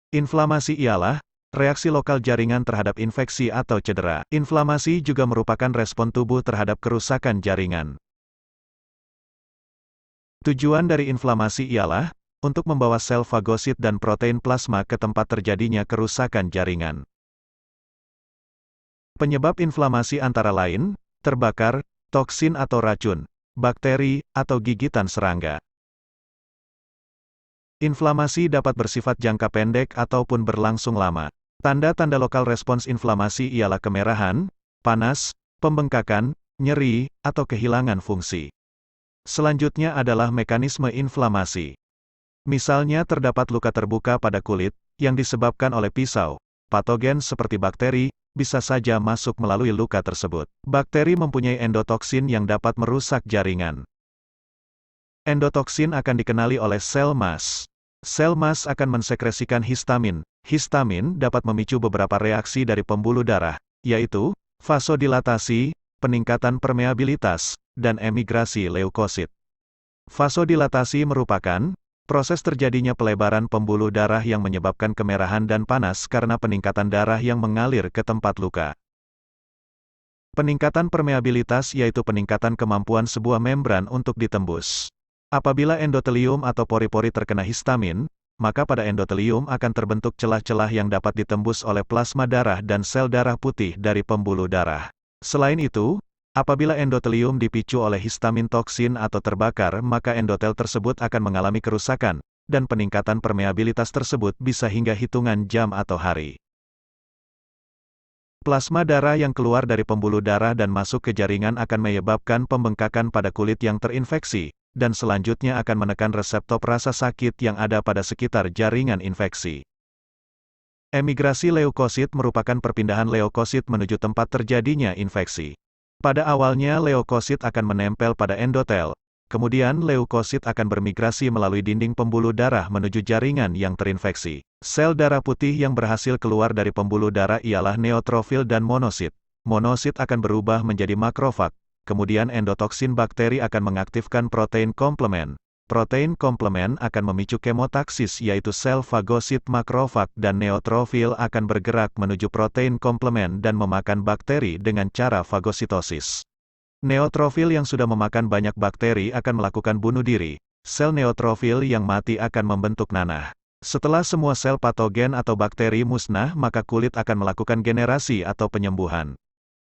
Inflamasi ialah reaksi lokal jaringan terhadap infeksi atau cedera. Inflamasi juga merupakan respon tubuh terhadap kerusakan jaringan. Tujuan dari inflamasi ialah untuk membawa sel fagosit dan protein plasma ke tempat terjadinya kerusakan jaringan. Penyebab inflamasi antara lain, terbakar, toksin atau racun, bakteri, atau gigitan serangga. Inflamasi dapat bersifat jangka pendek ataupun berlangsung lama. Tanda-tanda lokal respons inflamasi ialah kemerahan, panas, pembengkakan, nyeri, atau kehilangan fungsi. Selanjutnya adalah mekanisme inflamasi. Misalnya terdapat luka terbuka pada kulit, yang disebabkan oleh pisau. Patogen seperti bakteri, bisa saja masuk melalui luka tersebut. Bakteri mempunyai endotoksin yang dapat merusak jaringan. Endotoksin akan dikenali oleh sel mas. Sel mas akan mensekresikan histamin. Histamin dapat memicu beberapa reaksi dari pembuluh darah, yaitu vasodilatasi, peningkatan permeabilitas, dan emigrasi leukosit. Vasodilatasi merupakan proses terjadinya pelebaran pembuluh darah yang menyebabkan kemerahan dan panas karena peningkatan darah yang mengalir ke tempat luka. Peningkatan permeabilitas yaitu peningkatan kemampuan sebuah membran untuk ditembus. Apabila endotelium atau pori-pori terkena histamin, maka pada endotelium akan terbentuk celah-celah yang dapat ditembus oleh plasma darah dan sel darah putih dari pembuluh darah. Selain itu, apabila endotelium dipicu oleh histamin toksin atau terbakar, maka endotel tersebut akan mengalami kerusakan, dan peningkatan permeabilitas tersebut bisa hingga hitungan jam atau hari. Plasma darah yang keluar dari pembuluh darah dan masuk ke jaringan akan menyebabkan pembengkakan pada kulit yang terinfeksi, dan selanjutnya akan menekan reseptor rasa sakit yang ada pada sekitar jaringan infeksi. Emigrasi leukosit merupakan perpindahan leukosit menuju tempat terjadinya infeksi. Pada awalnya leukosit akan menempel pada endotel, kemudian leukosit akan bermigrasi melalui dinding pembuluh darah menuju jaringan yang terinfeksi. Sel darah putih yang berhasil keluar dari pembuluh darah ialah neutrofil dan monosit. Monosit akan berubah menjadi makrofag. Kemudian endotoksin bakteri akan mengaktifkan protein komplement. Protein komplement akan memicu kemotaksis yaitu sel fagosit makrofag dan neutrofil akan bergerak menuju protein komplement dan memakan bakteri dengan cara fagositosis. Neutrofil yang sudah memakan banyak bakteri akan melakukan bunuh diri. Sel neutrofil yang mati akan membentuk nanah. Setelah semua sel patogen atau bakteri musnah, maka kulit akan melakukan generasi atau penyembuhan.